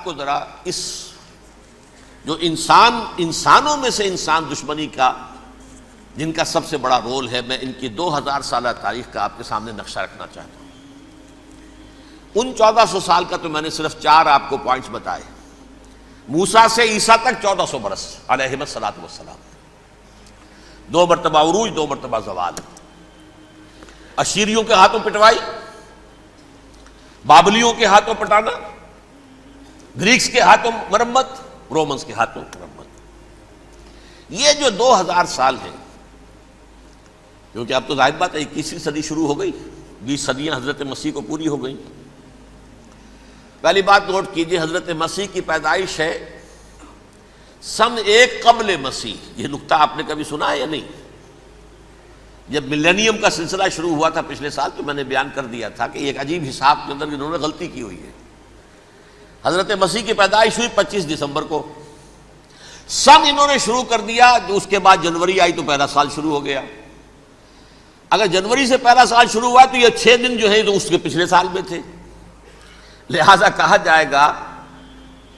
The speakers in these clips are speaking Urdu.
کو ذرا اس جو انسانوں میں سے انسان دشمنی کا جن کا سب سے بڑا رول ہے، میں ان کی 2000 سالہ تاریخ کا آپ کے سامنے نقشہ رکھنا چاہتا ہوں۔ ان 1400 سال کا تو میں نے صرف 4 آپ کو پوائنٹس بتائے۔ موسیٰ سے عیسیٰ تک 1400 برس علیہم الصلاۃ والسلام، 2 مرتبہ عروج، 2 مرتبہ زوال، اشیریوں کے ہاتھوں پٹوائی، بابلیوں کے ہاتھوں پٹانا، گریکس کے ہاتھوں مرمت، رومنس کے ہاتھوں مرمت۔ یہ جو 2000 سال ہیں، کیونکہ اب تو ظاہر بات ہے 21ویں صدی شروع ہو گئی، 20 صدیاں حضرت مسیح کو پوری ہو گئی۔ پہلی بات نوٹ کیجئے، حضرت مسیح کی پیدائش ہے سن 1 قبل مسیح۔ یہ نقطہ آپ نے کبھی سنا ہے یا نہیں؟ جب ملینیم کا سلسلہ شروع ہوا تھا پچھلے سال تو میں نے بیان کر دیا تھا کہ ایک عجیب حساب کے اندر انہوں نے غلطی کی ہوئی ہے۔ حضرت مسیح کی پیدائش ہوئی 25 دسمبر کو، سن انہوں نے شروع کر دیا، جو اس کے بعد جنوری آئی تو پہلا سال شروع ہو گیا۔ اگر جنوری سے پہلا سال شروع ہوا تو یہ 6 دن جو ہے تو اس کے پچھلے سال میں تھے، لہذا کہا جائے گا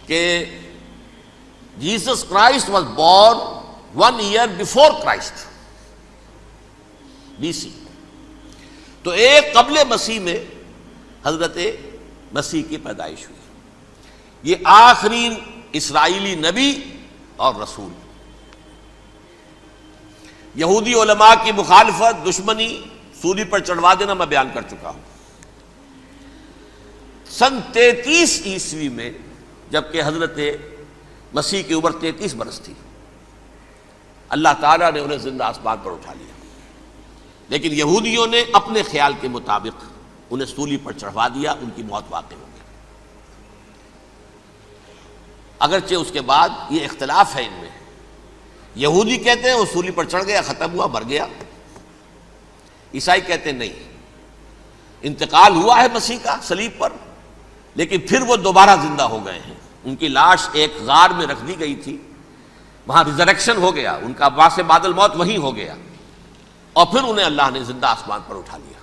کہ Jesus Christ was born 1 year before Christ, BC۔ تو 1 قبل مسیح میں حضرت مسیح کی پیدائش ہوئی۔ یہ آخری اسرائیلی نبی اور رسول۔ یہودی علماء کی مخالفت، دشمنی، سولی پر چڑھوا دینا میں بیان کر چکا ہوں۔ سن 33 عیسوی میں جبکہ حضرت مسیح کی عمر 33 برس تھی، اللہ تعالیٰ نے انہیں زندہ آسمان پر اٹھا لیا، لیکن یہودیوں نے اپنے خیال کے مطابق انہیں سولی پر چڑھوا دیا، ان کی موت واقع ہو گئی۔ اگرچہ اس کے بعد یہ اختلاف ہے ان میں، یہودی کہتے ہیں وہ سولی پر چڑھ گیا، ختم ہوا، مر گیا، عیسائی کہتے ہیں نہیں، انتقال ہوا ہے مسیح کا صلیب پر، لیکن پھر وہ دوبارہ زندہ ہو گئے ہیں۔ ان کی لاش ایک غار میں رکھ دی گئی تھی، وہاں ریزریکشن ہو گیا، ان کا باعث بعد الموت وہیں ہو گیا، اور پھر انہیں اللہ نے زندہ آسمان پر اٹھا لیا۔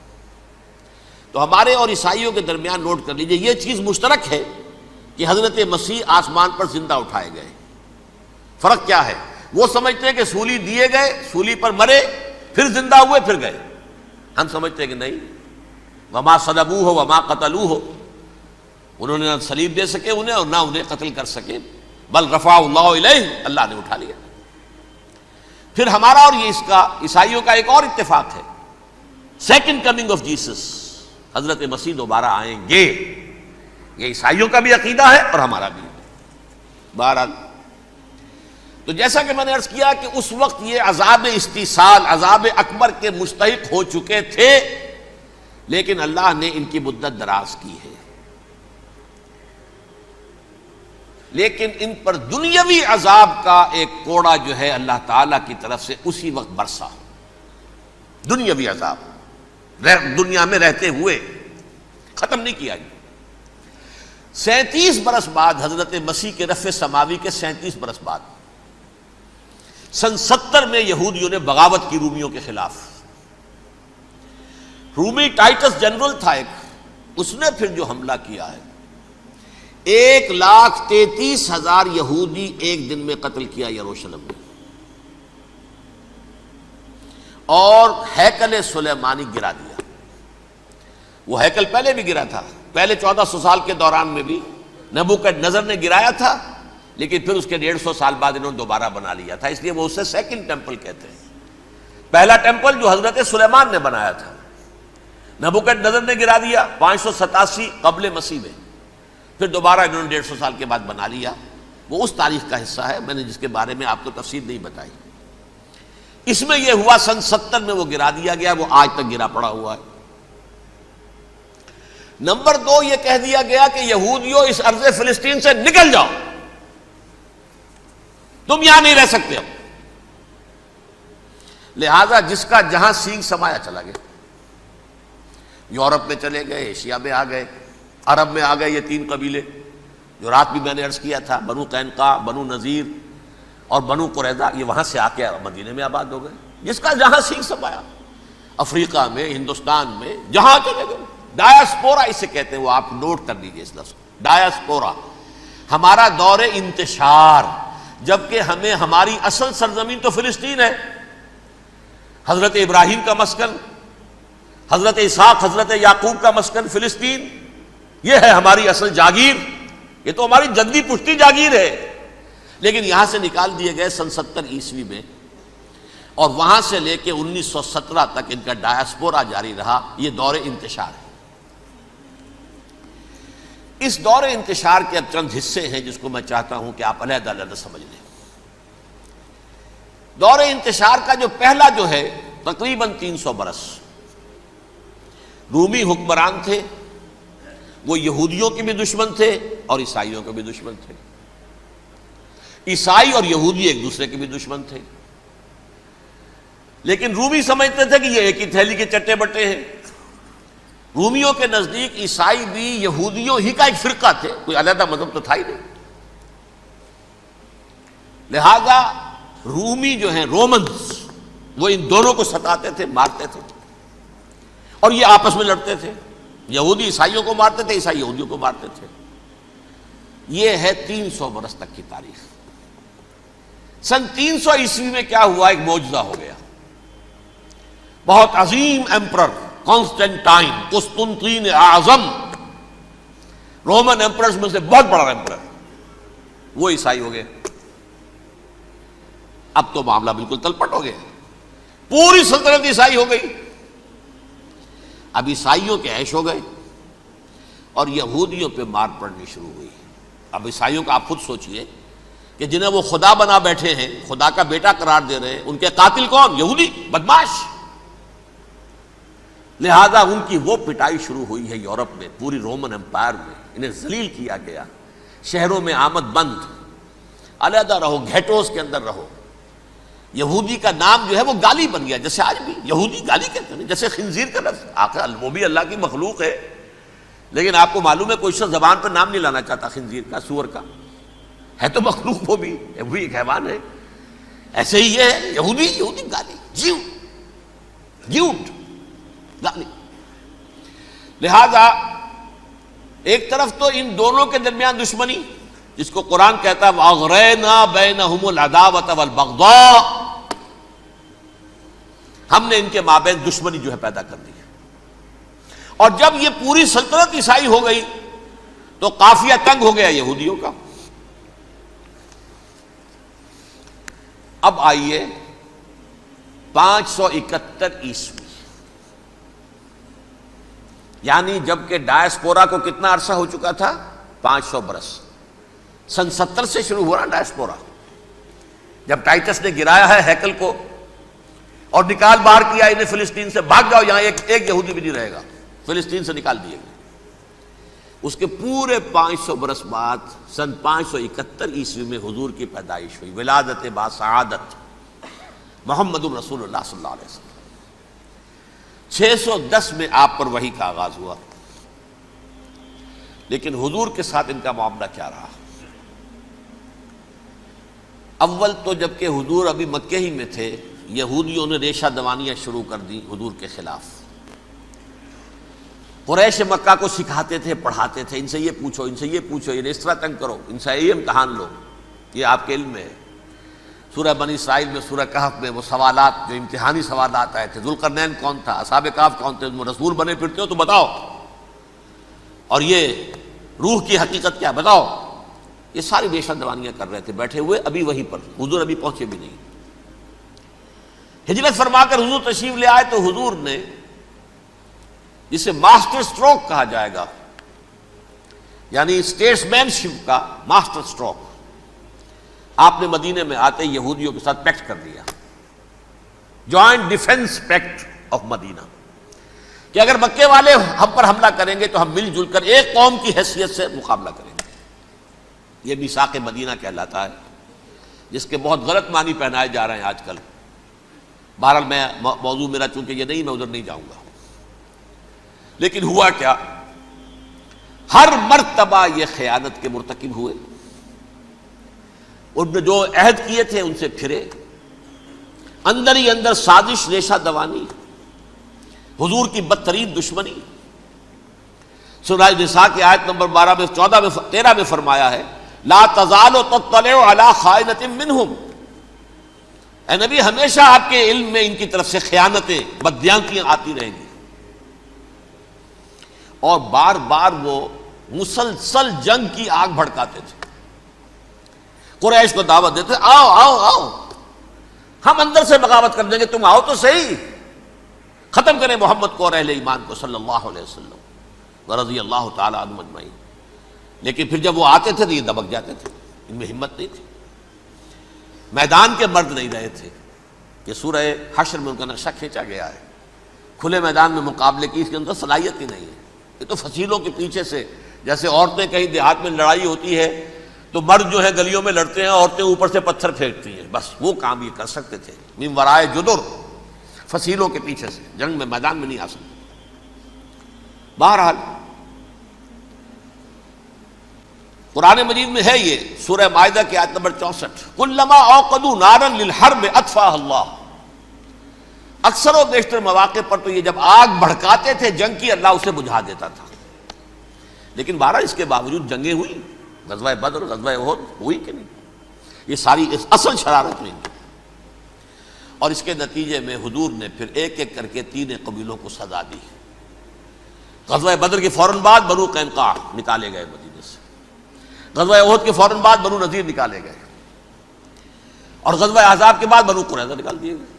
تو ہمارے اور عیسائیوں کے درمیان نوٹ کر لیجئے، یہ چیز مشترک ہے کہ حضرت مسیح آسمان پر زندہ اٹھائے گئے۔ فرق کیا ہے؟ وہ سمجھتے ہیں کہ سولی دیے گئے، سولی پر مرے، پھر زندہ ہوئے، پھر گئے۔ ہم سمجھتے ہیں کہ نہیں، وما صلبوہ وما قتلوہ، انہوں نے نہ صلیب دے سکے انہیں اور نہ انہیں قتل کر سکے، بل رفع اللہ الیہ، اللہ نے اٹھا لیا۔ پھر ہمارا اور یہ اس کا عیسائیوں کا ایک اور اتفاق ہے، سیکنڈ کمنگ آف جیسس، حضرت مسیح دوبارہ آئیں گے۔ یہ عیسائیوں کا بھی عقیدہ ہے اور ہمارا بھی۔ بہرحال تو جیسا کہ میں نے عرض کیا کہ اس وقت یہ عذاب استیصال، عذاب اکبر کے مستحق ہو چکے تھے، لیکن اللہ نے ان کی مدت دراز کی ہے، لیکن ان پر دنیاوی عذاب کا ایک کوڑا جو ہے اللہ تعالیٰ کی طرف سے اسی وقت برسا۔ دنیاوی عذاب دنیا میں رہتے ہوئے ختم نہیں کیا۔ 37 برس بعد حضرت مسیح کے رفع سماوی کے 37 برس بعد سن 70 میں یہودیوں نے بغاوت کی رومیوں کے خلاف۔ رومی ٹائٹس جنرل تھا ایک، اس نے پھر جو حملہ کیا ہے، 1,33,000 یہودی ایک دن میں قتل کیا یروشلم میں، اور ہیکل سلیمانی گرا دیا۔ وہ ہیکل پہلے بھی گرا تھا، پہلے 1400 سال کے دوران میں بھی نبوکدنضر نے گرایا تھا، لیکن پھر اس کے 150 سال بعد انہوں نے دوبارہ بنا لیا تھا، اس لیے وہ اسے سیکنڈ ٹیمپل کہتے ہیں۔ پہلا ٹیمپل جو حضرت سلیمان نے بنایا تھا، نبوکدنضر نے گرا دیا 587 قبل مسیح میں، پھر دوبارہ انہوں نے 150 سال کے بعد بنا لیا۔ وہ اس تاریخ کا حصہ ہے، میں نے جس کے بارے میں آپ کو تفصیل نہیں بتائی۔ اس میں یہ ہوا سن 70 میں وہ گرا دیا گیا، وہ آج تک گرا پڑا ہوا ہے۔ نمبر 2، یہ کہہ دیا گیا کہ یہودیوں اس ارض فلسطین سے نکل جاؤ، تم یہاں نہیں رہ سکتے اب۔ لہذا جس کا جہاں سینگ سمایا چلا گیا، یورپ میں چلے گئے، ایشیا میں آ گئے، عرب میں آ گئے۔ یہ 3 قبیلے جو رات بھی میں نے عرض کیا تھا، بنو قینقاع، بنو نذیر اور بنو قریظہ، یہ وہاں سے آ کے مدینے میں آباد ہو گئے۔ جس کا جہاں سینگ سمایا، افریقہ میں، ہندوستان میں، جہاں چلے گئے۔ ڈایاسپورا اسے کہتے ہیں، وہ آپ نوٹ کر لیجیے اس لفظ کو، ڈایاسپورا۔ ہمارا دور انتشار، جبکہ ہمیں ہماری اصل سرزمین تو فلسطین ہے، حضرت ابراہیم کا مسکن، حضرت اسحاق حضرت یعقوب کا مسکن فلسطین، یہ ہے ہماری اصل جاگیر، یہ تو ہماری جدی پشتی جاگیر ہے، لیکن یہاں سے نکال دیے گئے سن 70 عیسوی میں، اور وہاں سے لے کے 1917 تک ان کا ڈایاسپورا جاری رہا۔ یہ دور انتشار ہے۔ اس دور انتشار کے اب چند حصے ہیں جس کو میں چاہتا ہوں کہ آپ علیحدہ علیحدہ سمجھ لیں۔ دور انتشار کا جو پہلا جو ہے تقریباً 300 برس رومی حکمران تھے، وہ یہودیوں کے بھی دشمن تھے اور عیسائیوں کے بھی دشمن تھے، عیسائی اور یہودی ایک دوسرے کے بھی دشمن تھے، لیکن رومی سمجھتے تھے کہ یہ ایک ہی تھیلی کے چٹے بٹے ہیں۔ رومیوں کے نزدیک عیسائی بھی یہودیوں ہی کا ایک فرقہ تھے، کوئی علیحدہ مذہب تو تھا ہی نہیں، لہذا رومی جو ہیں رومنز وہ ان دونوں کو ستاتے تھے، مارتے تھے، اور یہ آپس میں لڑتے تھے، یہودی عیسائیوں کو مارتے تھے، عیسائی یہودیوں کو مارتے تھے۔ یہ ہے 300 برس تک کی تاریخ۔ سن 300 عیسوی میں کیا ہوا؟ ایک معجزہ ہو گیا۔ بہت عظیم ایمپرر کانسٹینٹائن، قسطنطین اعظم، رومن ایمپررز میں سے بہت بڑا ایمپرر، وہ عیسائی ہو گئے۔ اب تو معاملہ بالکل تلپٹ ہو گیا، پوری سلطنت عیسائی ہو گئی۔ اب عیسائیوں کے عیش ہو گئے اور یہودیوں پہ مار پڑنی شروع ہوئی۔ اب عیسائیوں کا آپ خود سوچئے کہ جنہیں وہ خدا بنا بیٹھے ہیں، خدا کا بیٹا قرار دے رہے ہیں، ان کے قاتل کون؟ یہودی بدماش۔ لہذا ان کی وہ پٹائی شروع ہوئی ہے یورپ میں، پوری رومن امپائر میں، انہیں ذلیل کیا گیا، شہروں میں آمد بند، علیحدہ رہو، گھیٹوز کے اندر رہو۔ یہودی کا نام جو ہے وہ گالی بن گیا، جیسے آج بھی یہودی گالی کہتے ہیں، جیسے خنزیر کا لفظ، آخر وہ بھی اللہ کی مخلوق ہے، لیکن آپ کو معلوم ہے کوئی شخص زبان پر نام نہیں لانا چاہتا خنزیر کا، سور کا، ہے تو مخلوق وہ بھی ایک حیوان ہے۔ ایسے ہی یہ ہے یہودی، یہودی گالی، جیوٹ گالی۔ لہذا ایک طرف تو ان دونوں کے درمیان دشمنی، جس کو قرآن کہتا ہے وَأَغْرَيْنَا بَيْنَهُمُ الْعَدَاوَةَ وَالْبَغْضَاءَ، ہم نے ان کے مابین دشمنی جو ہے پیدا کر دی ہے۔ اور جب یہ پوری سلطنت عیسائی ہو گئی تو قافیہ تنگ ہو گیا یہودیوں کا۔ اب آئیے 571 عیسوی، یعنی جب کہ ڈایاسپورا کو کتنا عرصہ ہو چکا تھا؟ 500 برس۔ سن 70 سے شروع ہوا نا ڈایاسپورا، جب ٹائٹس نے گرایا ہے ہیکل کو اور نکال باہر کیا انہیں فلسطین سے، بھاگ جاؤ یہاں ایک یہودی بھی نہیں رہے گا، فلسطین سے نکال دیے گئے۔ اس کے پورے 500 برس بعد سن 571 عیسوی میں حضور کی پیدائش ہوئی، ولادت باسعادت محمد الرسول اللہ صلی اللہ علیہ وسلم۔ 610 میں آپ پر وحی کا آغاز ہوا، لیکن حضور کے ساتھ ان کا معاملہ کیا رہا؟ اول تو جب کہ حضور ابھی مکے ہی میں تھے، یہودیوں نے ریشہ دوانیاں شروع کر دی حضور کے خلاف۔ قریش مکہ کو سکھاتے تھے، پڑھاتے تھے، ان سے یہ پوچھو، ان سے یہ پوچھو، انہیں اس طرح تنگ کرو، ان سے یہ امتحان لو، یہ آپ کے علم میں ہے۔ سورہ بنی اسرائیل میں، سورہ کہف میں وہ سوالات، جو امتحانی سوالات آئے تھے، ذوالقرنین کون تھا، اصحاب کہف کون تھے، تم رسول بنے پھرتے ہو تو بتاؤ، اور یہ روح کی حقیقت کیا بتاؤ۔ یہ ساری ریشہ دوانیاں کر رہے تھے بیٹھے ہوئے، ابھی وہیں پر حضور ابھی پہنچے بھی نہیں۔ ہجرت فرما کر حضور تشریف لے آئے تو حضور نے، جسے ماسٹر سٹروک کہا جائے گا، یعنی اسٹیٹس مین شپ کا ماسٹر سٹروک، آپ نے مدینے میں آتے یہودیوں کے ساتھ پیکٹ کر دیا، جوائنٹ ڈیفنس پیکٹ آف مدینہ، کہ اگر مکے والے ہم پر حملہ کریں گے تو ہم مل جل کر ایک قوم کی حیثیت سے مقابلہ کریں گے۔ یہ میثاق مدینہ کہلاتا ہے، جس کے بہت غلط معنی پہنائے جا رہے ہیں آج کل۔ بہرحال میں موضوع میرا چونکہ یہ نہیں، میں ادھر نہیں جاؤں گا، لیکن ہوا کیا؟ ہر مرتبہ یہ خیانت کے مرتکب ہوئے، ان نے جو عہد کیے تھے ان سے پھرے، اندر ہی اندر سازش، ریشہ دوانی، حضور کی بدترین دشمنی۔ سورہ نساء کی آیت نمبر 12 میں 14 میں 13 میں فرمایا ہے لا تزال تطلع علی خائنۃ منہم، اے نبی ہمیشہ آپ کے علم میں ان کی طرف سے خیانتیں، بددیانتیاں آتی رہیں گی. اور بار بار وہ مسلسل جنگ کی آگ بھڑکاتے تھے. قریش کو دعوت دیتے، آؤ آؤ آؤ ہم اندر سے بغاوت کر دیں گے، تم آؤ تو صحیح، ختم کریں محمد کو اور اہل ایمان کو صلی اللہ علیہ وسلم ورضی اللہ تعالی عنہم اجمعین. لیکن پھر جب وہ آتے تھے تو یہ دبک جاتے تھے، ان میں ہمت نہیں تھی، میدان کے مرد نہیں رہے تھے. یہ سورہ حشر میں ان کا نقشہ کھینچا گیا ہے. کھلے میدان میں مقابلے کی اس کے اندر صلاحیت ہی نہیں ہے. یہ تو فصیلوں کے پیچھے سے، جیسے عورتیں کہیں دیہات میں لڑائی ہوتی ہے تو مرد جو ہے گلیوں میں لڑتے ہیں، عورتیں اوپر سے پتھر پھینکتی ہیں، بس وہ کام یہ کر سکتے تھے. من ورائے جدر، فصیلوں کے پیچھے سے، جنگ میں میدان میں نہیں آ سکتے. بہرحال قرآن مجید میں ہے یہ سورہ مائدہ کی آیت نمبر 64، کلما اوقدوا نارا للحرب اطفاها اللہ. اکثر و بیشتر مواقع پر تو یہ جب آگ بھڑکاتے تھے جنگ کی، اللہ اسے بجھا دیتا تھا. لیکن بہرحال اس کے باوجود جنگیں ہوئی، غزوہ بدر، غزوہ احد ہوئی کہ نہیں؟ یہ ساری اصل شرارت میں. اور اس کے نتیجے میں حضور نے پھر ایک ایک کر کے 3 قبیلوں کو سزا دی. غزوہ بدر کے فوراً بعد بنو قینقاع نکالے گئے مدینے سے، غزوہ احد کے فوراً بعد بنو نذیر نکالے گئے، اور غزوہ احزاب کے بعد بنو قریظہ نکال دیے گئے.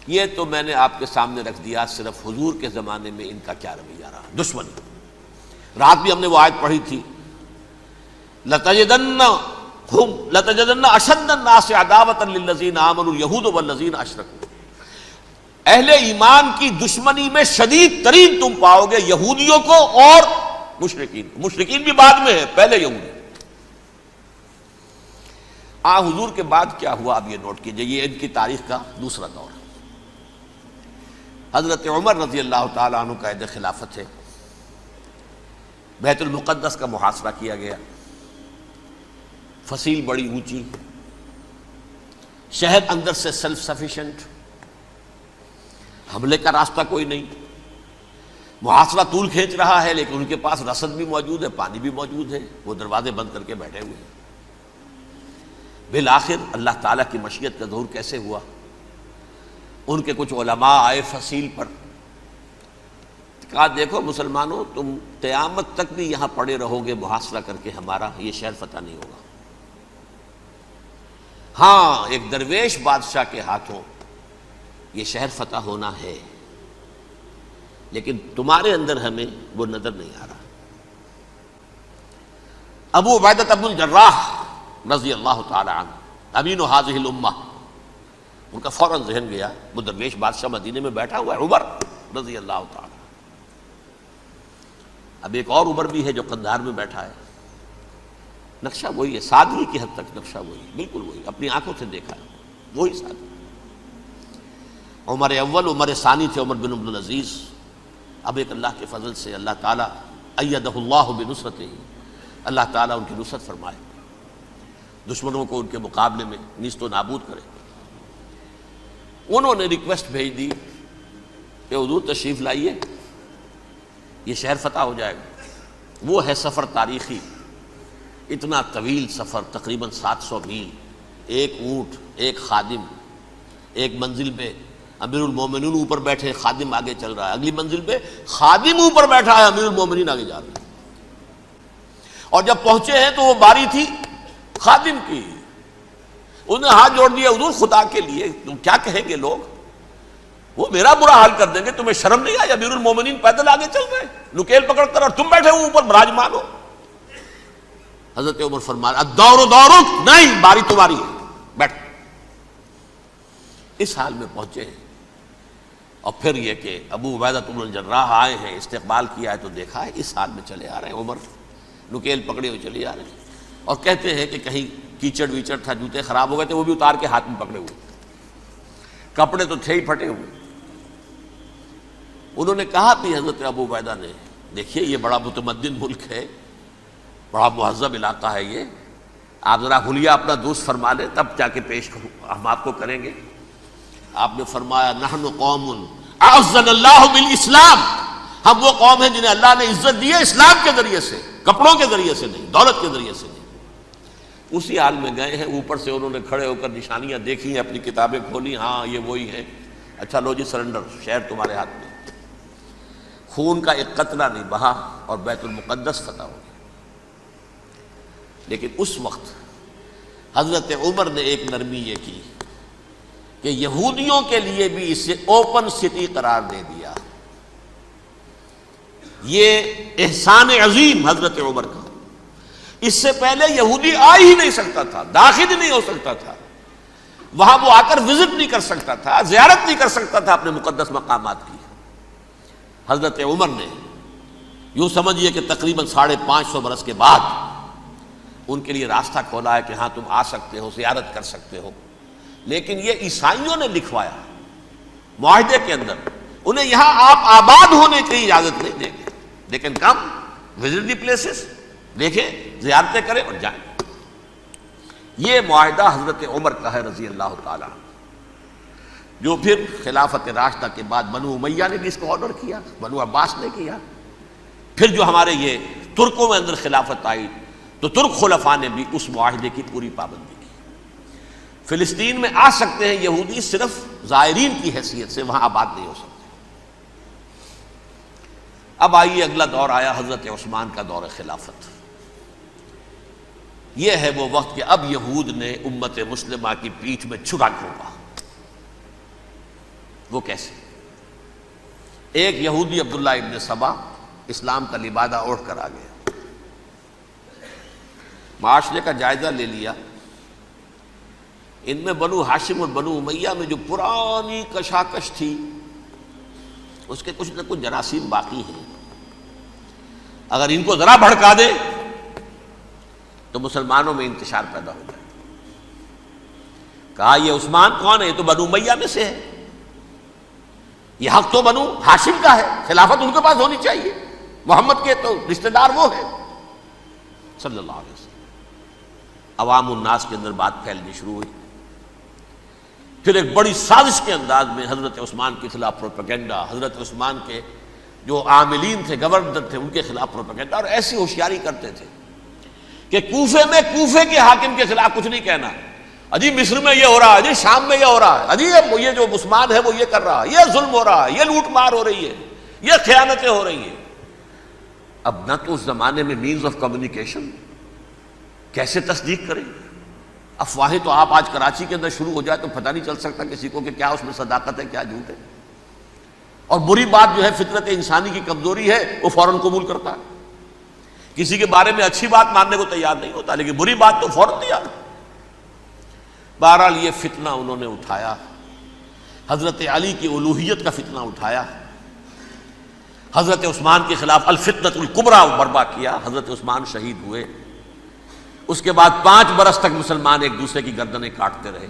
یہ تو میں نے آپ کے سامنے رکھ دیا صرف حضور کے زمانے میں ان کا کیا رویہ رہا. دشمن، رات بھی ہم نے وہ آیت پڑھی تھی، لَتَجِدَنَّ أَشَدَّ النَّاسِ عَدَاوَةً لِلَّذِينَ آمَنُوا الْيَهُودُ وَالَّذِينَ أَشْرَكُوا. اہل ایمان کی دشمنی میں شدید ترین تم پاؤ گے یہودیوں کو اور مشرکین. مشرکین بھی بعد میں ہے، پہلے یہودی. حضور کے بعد کیا ہوا اب یہ نوٹ کیجئے، یہ ان کی تاریخ کا دوسرا دور. حضرت عمر رضی اللہ تعالیٰ عنہ کا عہد خلافت ہے. بیت المقدس کا محاصرہ کیا گیا، فصیل بڑی اونچی، شہر اندر سے سیلف سفیشینٹ، حملے کا راستہ کوئی نہیں. محاصرہ طول کھینچ رہا ہے لیکن ان کے پاس رسد بھی موجود ہے، پانی بھی موجود ہے، وہ دروازے بند کر کے بیٹھے ہوئے ہیں. بالآخر اللہ تعالیٰ کی مشیت کا ظہور کیسے ہوا؟ ان کے کچھ علماء آئے فصیل پر، کہا دیکھو مسلمانوں، تم قیامت تک بھی یہاں پڑے رہو گے محاصرہ کر کے، ہمارا یہ شہر فتح نہیں ہوگا. ہاں ایک درویش بادشاہ کے ہاتھوں یہ شہر فتح ہونا ہے، لیکن تمہارے اندر ہمیں وہ نظر نہیں آ رہا. ابو عبیدہ بن الجراح رضی اللہ تعالی عنہ، امین هذه الامہ، ان کا فوراً ذہن گیا وہ درویش بادشاہ مدینے میں بیٹھا ہوا ہے عمر رضی اللہ تعالی. اب ایک اور عمر بھی ہے جو قندھار میں بیٹھا ہے. نقشہ وہی ہے، سادگی کی حد تک نقشہ وہی، بالکل وہی، اپنی آنکھوں سے دیکھا ہے وہی سادگی. عمر اول، عمر ثانی تھے عمر بن عبد العزیز. اب ایک اللہ کے فضل سے اللہ تعالیٰ ایدہ اللہ بنصرتہ، اللہ تعالیٰ ان کی نصرت فرمائے، دشمنوں کو ان کے مقابلے میں نیست و نابود کرے. انہوں نے ریکویسٹ بھیج دی کہ حضور تشریف لائیے، یہ شہر فتح ہو جائے گا. وہ ہے سفر تاریخی، اتنا طویل سفر، تقریباً 700 میل، ایک اونٹ، ایک خادم، ایک منزل پہ امیر المومنین اوپر بیٹھے، خادم آگے چل رہا ہے، اگلی منزل پہ خادم اوپر بیٹھا ہے، امیر المومنین آگے جا رہے ہیں. اور جب پہنچے ہیں تو وہ باری تھی خادم کی. انہوں نے ہاتھ جوڑ دیا، حضور خدا کے لیے تم کیا کہیں گے لوگ، وہ میرا برا حال کر دیں گے، تمہیں شرم نہیں آئی؟ امیر المومنین پیدل آگے چل رہے ہیں نکیل پکڑ کر، اور تم بیٹھے ہو اوپر براجمان ہو. حضرت عمر فرمایا الدور دورک، نہیں باری تمہاری ہے، بیٹھ. اس حال میں پہنچے ہیں. اور پھر یہ کہ ابو عبیدہ بن الجراح آئے ہیں، استقبال کیا ہے تو دیکھا ہے اس حال میں چلے آ رہے ہیں. عمر نکیل پکڑے ہوئے چلے آ رہے ہیں، اور کہتے ہیں کہ کہیں کیچڑ ویچڑ تھا، جوتے خراب ہو گئے تھے، وہ بھی اتار کے ہاتھ میں پکڑے ہوئے، کپڑے تو تھے ہی پھٹے ہوئے. انہوں نے کہا بھی حضرت ابو عبیدہ نے، دیکھیے یہ بڑا متمدن ملک ہے، بڑا مہذب علاقہ ہے یہ، آپ ذرا حلیہ اپنا دوست فرما لیں تب جا کے پیش ہم آپ کو کریں گے. آپ نے فرمایا نحن قوم اعزنا اللہ بالاسلام، ہم وہ قوم ہیں جنہیں اللہ نے عزت دی ہے اسلام کے ذریعے سے. کپڑوں کے ذریعے سے نہیں، دولت کے ذریعے سے نہیں۔ اسی حال میں گئے ہیں، اوپر سے انہوں نے کھڑے ہو کر نشانیاں دیکھی ہیں، اپنی کتابیں کھولی، ہاں یہ وہی ہیں، اچھا لو جی سرنڈر، شہر تمہارے ہاتھ میں۔ خون کا ایک قطرہ نہیں بہا اور بیت المقدس فتح ہو گیا۔ لیکن اس وقت حضرت عمر نے ایک نرمی یہ کی کہ یہودیوں کے لیے بھی اسے اوپن سٹی قرار دے دیا۔ یہ احسان عظیم حضرت عمر کا، اس سے پہلے یہودی آ ہی نہیں سکتا تھا، داخل ہی نہیں ہو سکتا تھا، وہاں وہ آ کر وزٹ نہیں کر سکتا تھا، زیارت نہیں کر سکتا تھا اپنے مقدس مقامات کی۔ حضرت عمر نے یوں سمجھیے کہ تقریباً 550 برس کے بعد ان کے لیے راستہ کھولا ہے کہ ہاں تم آ سکتے ہو، زیارت کر سکتے ہو۔ لیکن یہ عیسائیوں نے لکھوایا معاہدے کے اندر، انہیں یہاں آپ آباد ہونے کی اجازت نہیں دیں گے، لیکن کم وزٹ دی پلیسز، دیکھیں زیارتیں کریں اور جائیں۔ یہ معاہدہ حضرت عمر کا ہے رضی اللہ تعالیٰ، جو پھر خلافت راشدہ کے بعد بنو امیہ نے بھی اس کو آنر کیا، بنو عباس نے کیا، پھر جو ہمارے یہ ترکوں میں اندر خلافت آئی تو ترک خلفاء نے بھی اس معاہدے کی پوری پابندی کی۔ فلسطین میں آ سکتے ہیں یہودی صرف زائرین کی حیثیت سے، وہاں آباد نہیں ہو سکتے۔ اب آئیے اگلا دور آیا حضرت عثمان کا دور خلافت۔ یہ ہے وہ وقت کہ اب یہود نے امت مسلمہ کی پیٹھ میں چھرا گھونپا۔ وہ کیسے؟ ایک یہودی عبداللہ ابن سبا اسلام کا لبادہ اوڑھ کر آ گیا، معاشرے کا جائزہ لے لیا، ان میں بنو ہاشم اور بنو امیہ میں جو پرانی کشاکش تھی اس کے کچھ نہ کچھ جراثیم باقی ہیں، اگر ان کو ذرا بھڑکا دے تو مسلمانوں میں انتشار پیدا ہو جائے۔ کہا یہ عثمان کون ہے؟ یہ تو بنو امیہ میں سے ہے، یہ حق تو بنو ہاشم کا ہے، خلافت ان کے پاس ہونی چاہیے، محمد کے تو رشتہ دار وہ ہے صلی اللہ علیہ وسلم۔ عوام الناس کے اندر بات پھیلنی شروع ہوئی، پھر ایک بڑی سازش کے انداز میں حضرت عثمان کے خلاف پروپیگنڈا، حضرت عثمان کے جو عاملین تھے، گورنر تھے، ان کے خلاف پروپیگنڈا، اور ایسی ہوشیاری کرتے تھے کہ کوفے میں کوفے کے حاکم کے خلاف کچھ نہیں کہنا، اجی مصر میں یہ ہو رہا ہے، اجی شام میں یہ ہو رہا ہے، اجی یہ جو عثمان ہے وہ یہ کر رہا ہے، یہ ظلم ہو رہا ہے، یہ لوٹ مار ہو رہی ہے، یہ خیانتیں ہو رہی ہیں۔ اب نہ تو اس زمانے میں مینز آف کمیونیکیشن، کیسے تصدیق کریں؟ افواہیں تو آپ آج کراچی کے اندر شروع ہو جائے تو پتہ نہیں چل سکتا کسی کو کہ کیا اس میں صداقت ہے کیا جھوٹ ہے، اور بری بات جو ہے فطرت انسانی کی کمزوری ہے وہ فوراً قبول کرتا ہے، کسی کے بارے میں اچھی بات ماننے کو تیار نہیں ہوتا لیکن بری بات تو فوراً تیار۔ بہرحال یہ فتنہ انہوں نے اٹھایا، حضرت علی کی الوہیت کا فتنہ اٹھایا، حضرت عثمان کے خلاف الفتنۃ الکبریٰ برپا کیا، حضرت عثمان شہید ہوئے۔ اس کے بعد 5 برس تک مسلمان ایک دوسرے کی گردنیں کاٹتے رہے،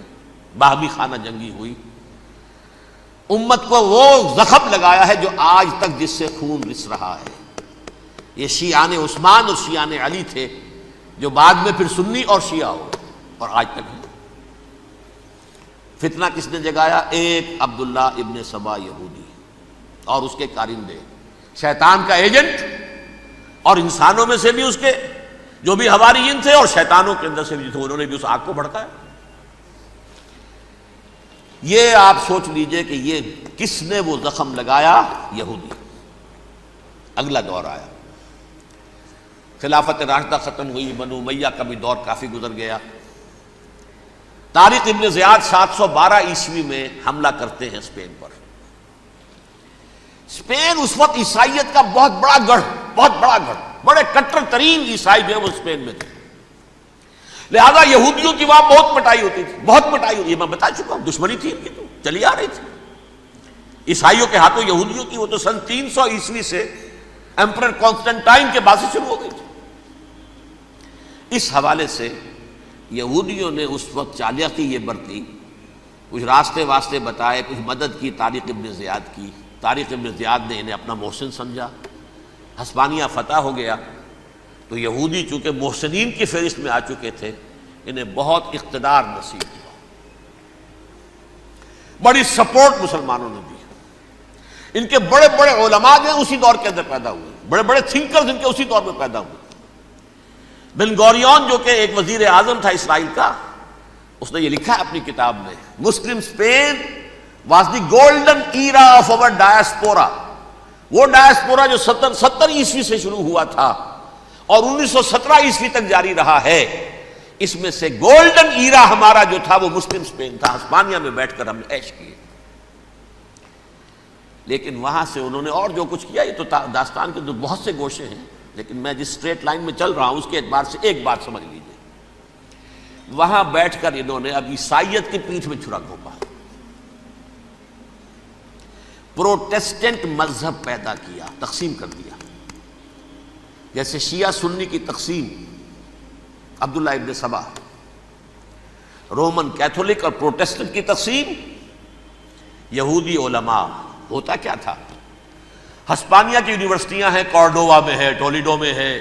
باہمی خانہ جنگی ہوئی، امت کو وہ زخم لگایا ہے جو آج تک جس سے خون رس رہا ہے۔ یہ شیعان عثمان اور شیعان علی تھے جو بعد میں پھر سنی اور شیعہ ہو اور آج تک ہے۔ فتنہ کس نے جگایا؟ ایک عبداللہ ابن سبا یہودی اور اس کے کارندے، شیطان کا ایجنٹ، اور انسانوں میں سے بھی اس کے جو بھی حواریین تھے اور شیطانوں کے اندر سے بھی تھے، انہوں نے بھی اس آگ کو بھڑکایا۔ یہ آپ سوچ لیجئے کہ یہ کس نے وہ زخم لگایا؟ یہودی۔ اگلا دور آیا، خلافت راشدہ ختم ہوئی، بنو امیہ کا بھی دور کافی گزر گیا۔ طارق ابن زیاد 712 عیسوی میں حملہ کرتے ہیں اسپین پر۔ اسپین اس وقت عیسائیت کا بہت بڑا گڑھ، بہت بڑا گڑھ، بڑے کٹر ترین عیسائی جو ہیں وہ اسپین میں تھے، لہذا یہودیوں کی وہاں بہت پٹائی ہوتی تھی، بہت پٹائی ہوتی، یہ میں بتا چکا ہوں، دشمنی تھی ان کی تو چلی آ رہی تھی عیسائیوں کے ہاتھوں یہودیوں کی، وہ تو سن 300 عیسوی سے ایمپرر کانسٹنٹائن کے بعد سے شروع ہو گئی تھی۔ اس حوالے سے یہودیوں نے اس وقت چالاکی یہ برتی، کچھ راستے واسطے بتائے، کچھ مدد کی طارق ابن زیاد کی۔ طارق ابن زیاد نے انہیں اپنا محسن سمجھا، ہسپانیہ فتح ہو گیا تو یہودی چونکہ محسنین کی فہرست میں آ چکے تھے، انہیں بہت اقتدار نصیب ہوا، بڑی سپورٹ مسلمانوں نے دی۔ ان کے بڑے بڑے علماء جو ہیں اسی دور کے اندر پیدا ہوئے، بڑے بڑے تھنکرز ان کے اسی دور میں پیدا ہوئے۔ بن گوریون جو کہ ایک وزیر اعظم تھا اسرائیل کا، اس نے یہ لکھا ہے اپنی کتاب میں، Muslim Spain was the golden era of our diaspora. وہ ڈائسپورا جو 70 عیسوی سے شروع ہوا تھا اور 1917 عیسوی تک جاری رہا ہے، اس میں سے گولڈن ایرا ہمارا جو تھا وہ مسلم اسپین تھا. ہسپانیہ میں بیٹھ کر ہم نے عیش کیے. لیکن وہاں سے انہوں نے اور جو کچھ کیا، یہ تو داستان کے بہت سے گوشے ہیں، لیکن میں جس اسٹریٹ لائن میں چل رہا ہوں اس کے اعتبار سے ایک بات سمجھ لیجیے. وہاں بیٹھ کر انہوں نے اب عیسائیت کی پیٹھ میں چھرا گھونپا، پروٹیسٹنٹ مذہب پیدا کیا، تقسیم کر دیا. جیسے شیعہ سنی کی تقسیم، عبداللہ ابن سبا، رومن کیتھولک اور پروٹیسٹنٹ کی تقسیم، یہودی علماء. ہوتا کیا تھا؟ ہسپانیہ کی یونیورسٹیاں ہیں، کارڈووا میں ہے، ٹولیڈو میں ہے،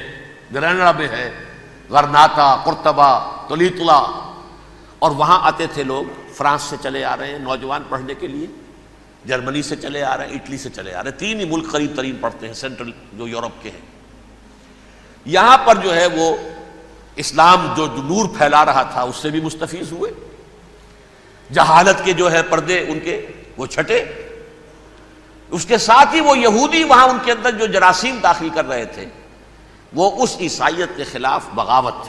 گریناڈا میں ہے، غرناطہ، قرطبہ، تولیتلا، اور وہاں آتے تھے لوگ. فرانس سے چلے آ رہے ہیں نوجوان پڑھنے کے لیے، جرمنی سے چلے آ رہے ہیں، اٹلی سے چلے آ رہے ہیں. 3 ہی ملک قریب ترین پڑھتے ہیں سینٹرل جو یورپ کے ہیں. یہاں پر جو ہے وہ اسلام جو نور پھیلا رہا تھا اس سے بھی مستفیض ہوئے. جہالت کے جو ہے پردے ان کے وہ چھٹے. اس کے ساتھ ہی وہ یہودی وہاں ان کے اندر جو جراثیم داخل کر رہے تھے وہ اس عیسائیت کے خلاف بغاوت،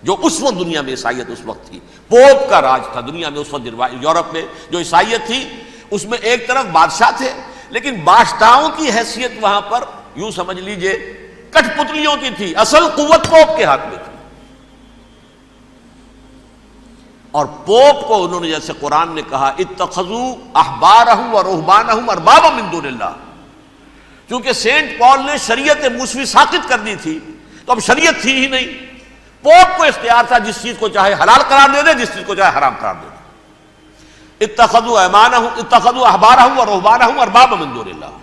جو اس وقت دنیا میں عیسائیت اس وقت تھی. پوپ کا راج تھا دنیا میں اس وقت. یورپ میں جو عیسائیت تھی اس میں ایک طرف بادشاہ تھے، لیکن بادشاہوں کی حیثیت وہاں پر یوں سمجھ لیجئے کٹ پتلیوں کی تھی. اصل قوت پوپ کے ہاتھ میں تھی. اور پوپ کو انہوں نے جیسے قرآن نے کہا اتخذوا احبارهم ورهبانهم اربابا من دون اللہ، چونکہ سینٹ پال نے شریعت موسوی ساقط کر دی تھی تو اب شریعت تھی ہی نہیں. پوپ کو اختیار تھا جس چیز کو چاہے حلال قرار دے دے، جس چیز کو چاہے حرام قرار دے دے. اتخذوا احبارهم ورهبانهم اربابا من دون اللہ.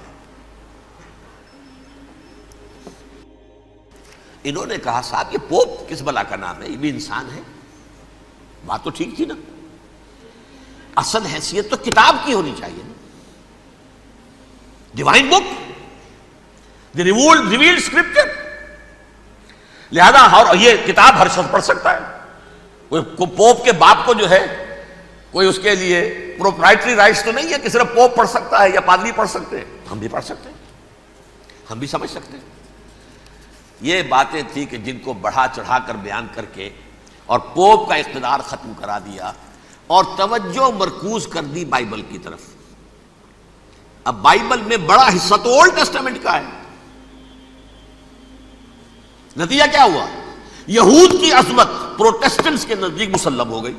انہوں نے کہا صاحب یہ پوپ کس بلا کا نام ہے، یہ بھی انسان ہے. بات تو ٹھیک تھی نا، اصل حیثیت تو کتاب کی ہونی چاہیے نا، ڈیوائن بک، دی ریویلڈ اسکرپچر. لہذا یہ کتاب ہر شخص پڑھ سکتا ہے. کوئی پوپ کے باپ کو جو ہے کوئی اس کے لیے پروپرائٹری رائٹس تو نہیں ہے کہ صرف پوپ پڑھ سکتا ہے یا پادری پڑھ سکتے ہیں. ہم بھی پڑھ سکتے ہیں، ہم بھی سمجھ سکتے ہیں. یہ باتیں تھی کہ جن کو بڑھا چڑھا کر بیان کر کے اور پوپ کا اقتدار ختم کرا دیا اور توجہ مرکوز کر دی بائبل کی طرف. اب بائبل میں بڑا حصہ تو اولڈ ٹیسٹامنٹ کا ہے. نتیجہ کیا ہوا؟ یہود کی عظمت پروٹیسٹنٹس کے نزدیک مسلم ہو گئی.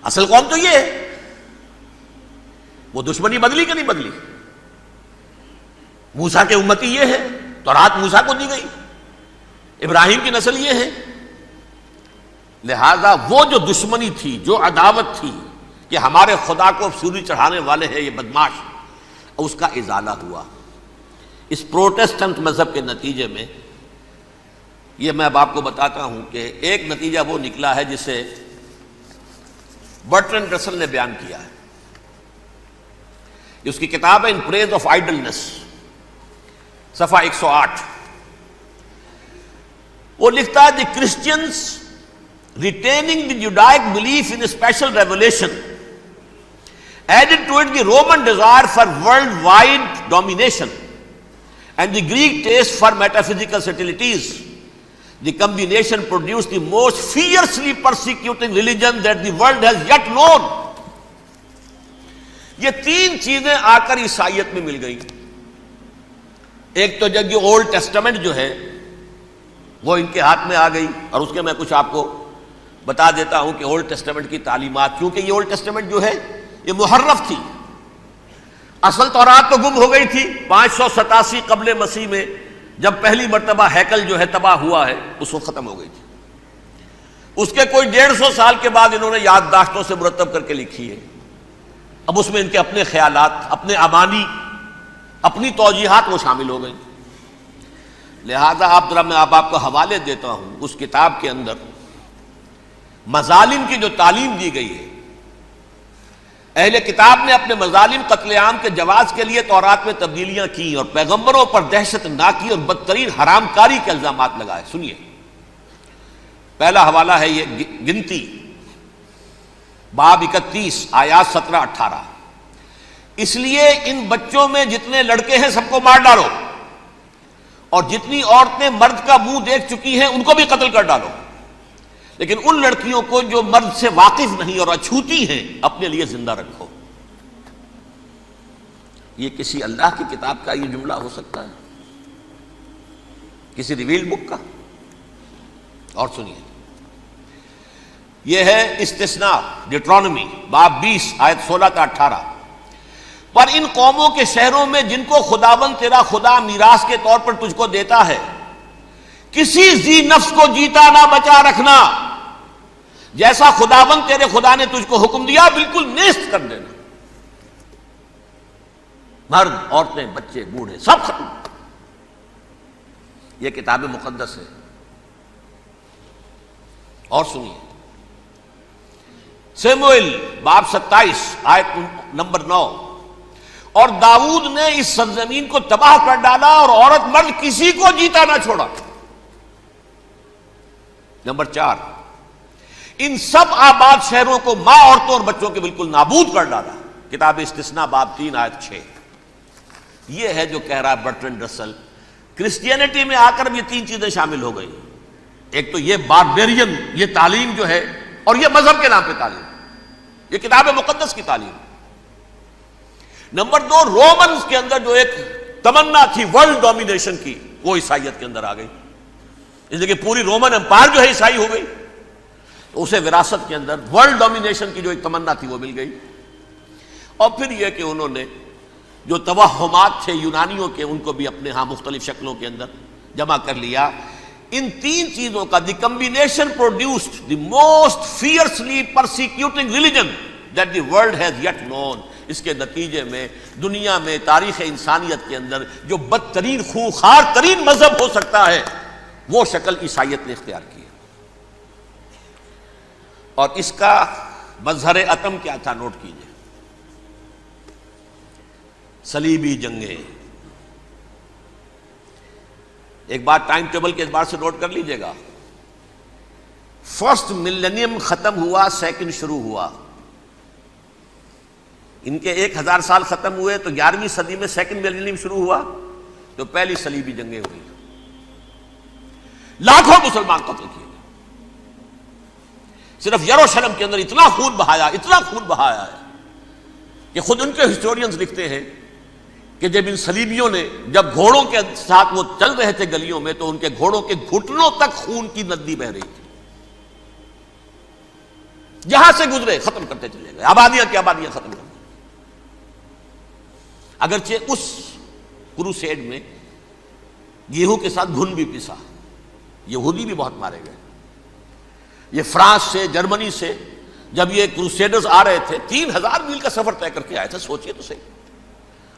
اصل قوم تو یہ ہے. وہ دشمنی بدلی کہ نہیں بدلی؟ موسیٰ کے امتی یہ ہے، تورات موسیٰ کو دی گئی، ابراہیم کی نسل یہ ہے. لہذا وہ جو دشمنی تھی، جو عداوت تھی کہ ہمارے خدا کو سوری چڑھانے والے ہیں یہ بدماش، اس کا ازالہ ہوا اس پروٹیسٹنٹ مذہب کے نتیجے میں. یہ میں اب آپ کو بتاتا ہوں کہ ایک نتیجہ وہ نکلا ہے جسے برٹرنڈ رسل نے بیان کیا ہے. اس کی کتاب ہے ان پریز آف آئیڈلنس، صفحہ 108. وہ لکھتا ہے the Christians retaining the Judaic belief in special revelation added to it the Roman desire for worldwide domination and the Greek taste for metaphysical subtleties. The combination produce the most fiercely persecuting religion that the world has yet known. یہ 3 چیزیں آ کر عیسائیت میں مل گئی. ایک تو جب یہ اولڈ ٹیسٹامنٹ جو ہے وہ ان کے ہاتھ میں آ گئی، اور اس کے میں کچھ آپ کو بتا دیتا ہوں کہ اولڈ ٹیسٹامنٹ کی تعلیمات، کیونکہ یہ اولڈ ٹیسٹامنٹ جو ہے یہ محرف تھی. اصل تورات تو گم ہو گئی تھی 587 قبل مسیح میں، جب پہلی مرتبہ ہیکل جو ہے تباہ ہوا ہے، اس وقت ختم ہو گئی تھی. اس کے کوئی 150 سال کے بعد انہوں نے یادداشتوں سے مرتب کر کے لکھی ہے. اب اس میں ان کے اپنے خیالات، اپنے امانی، اپنی توجیحات وہ شامل ہو گئی. لہذا میں آپ کو حوالے دیتا ہوں اس کتاب کے اندر مظالم کی جو تعلیم دی گئی ہے. اہل کتاب نے اپنے مظالم قتل عام کے جواز کے لیے تورات میں تبدیلیاں کی اور پیغمبروں پر دہشت ناکی اور بدترین حرام کاری کے الزامات لگائے. سنیے، پہلا حوالہ ہے یہ گنتی باب 31 آیات 17-18. اس لیے ان بچوں میں جتنے لڑکے ہیں سب کو مار ڈالو، اور جتنی عورتیں مرد کا منہ دیکھ چکی ہیں ان کو بھی قتل کر ڈالو، لیکن ان لڑکیوں کو جو مرد سے واقف نہیں اور اچھوتی ہیں اپنے لیے زندہ رکھو. یہ کسی اللہ کی کتاب کا یہ جملہ ہو سکتا ہے؟ کسی ریویل بک کا؟ اور سنیے، یہ ہے استثناء ڈیٹرانومی باب 20 آیت 16-18. پر ان قوموں کے شہروں میں جن کو خداوند تیرا خدا میراث کے طور پر تجھ کو دیتا ہے، کسی ذی نفس کو جیتا نہ بچا رکھنا، جیسا خداوند تیرے خدا نے تجھ کو حکم دیا بالکل نیست کر دینا. مرد، عورتیں، بچے، بوڑھے سب ختم. یہ کتاب مقدس ہے. اور سنیے، سموئیل باب 27 آیت نمبر 9. اور داؤد نے اس سرزمین کو تباہ کر ڈالا اور عورت مرد کسی کو جیتا نہ چھوڑا. نمبر 4، ان سب آباد شہروں کو ماں، عورتوں اور بچوں کے بالکل نابود کر ڈالا. کتاب استثناء باب 3 آیت 6. یہ ہے جو کہہ رہا ہے برٹرنڈ رسل، کرسچینٹی میں آ کر اب یہ تین چیزیں شامل ہو گئی. ایک تو یہ باربیرین یہ تعلیم جو ہے، اور یہ مذہب کے نام پہ تعلیم، یہ کتاب مقدس کی تعلیم. نمبر 2، رومنز کے اندر جو ایک تمنا تھی ورلڈ ڈومینیشن کی، وہ عیسائیت کے اندر آ گئی. اس لیے کہ پوری رومن امپائر جو ہے عیسائی ہو گئی، تو اسے وراثت کے اندر ورلڈ ڈومینیشن کی جو ایک تمنا تھی وہ مل گئی. اور پھر یہ کہ انہوں نے جو توہمات تھے یونانیوں کے، ان کو بھی اپنے ہاں مختلف شکلوں کے اندر جمع کر لیا. ان تین چیزوں کا the combination produced the most fiercely persecuting religion that the world has yet known. اس کے نتیجے میں دنیا میں تاریخ انسانیت کے اندر جو بدترین خونخوار ترین مذہب ہو سکتا ہے وہ شکل عیسائیت نے اختیار کی. اور اس کا مظہر عتم کیا تھا؟ نوٹ کیجئے، صلیبی جنگیں. ایک بات ٹائم ٹیبل کے اعتبار سے نوٹ کر لیجئے گا. فرسٹ ملینیم ختم ہوا، سیکنڈ شروع ہوا. ان کے 1000 سال ختم ہوئے تو 11ویں صدی میں سیکنڈ ملینیم شروع ہوا، تو پہلی صلیبی جنگیں ہوئی. لاکھوں مسلمان قتل کیے گئے. صرف یروشلم کے اندر اتنا خون بہایا ہے کہ خود ان کے ہسٹورینز لکھتے ہیں کہ جب ان صلیبیوں نے جب گھوڑوں کے ساتھ وہ چل رہے تھے گلیوں میں، تو ان کے گھوڑوں کے گھٹنوں تک خون کی ندی بہہ رہی تھی. جہاں سے گزرے ختم کرتے چلے گئے، آبادیاں کی آبادیاں ختم کر دی. اگرچہ اس کروسیڈ میں گیہوں کے ساتھ گھن بھی پسا، یہودی بھی بہت مارے گئے. یہ فرانس سے، جرمنی سے جب یہ کروسیڈرز آ رہے تھے، 3000 میل کا سفر طے کر کے آئے تھے. سوچئے تو صحیح.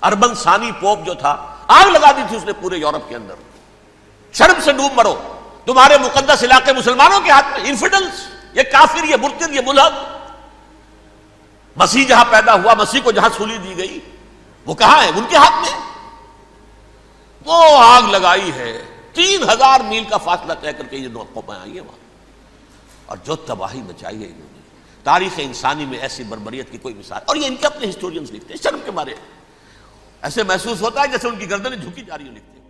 اربن ثانی پوپ جو تھا، آگ لگا دی تھی اس نے پورے یورپ کے اندر. شرم سے ڈوب مرو، تمہارے مقدس علاقے مسلمانوں کے ہاتھ میں. انفیڈلز، یہ کافر، یہ مرتد، یہ ملحد. مسیح جہاں پیدا ہوا، مسیح کو جہاں سولی دی گئی، وہ کہاں ہے؟ ان کے ہاتھ میں. وہ آگ لگائی ہے، 3000 میل کا فاصلہ طے کر کے یہ قومیں آئی ہیں وہاں، اور جو تباہی مچائی ہے انہوں نے. تاریخ انسانی میں ایسی بربریت کی کوئی مثال. اور یہ ان کے اپنے ہسٹورینز لکھتے ہیں. شرم کے مارے ایسے محسوس ہوتا ہے جیسے ان کی گردنیں جھکی جا رہی ہوں. لکھتے ہیں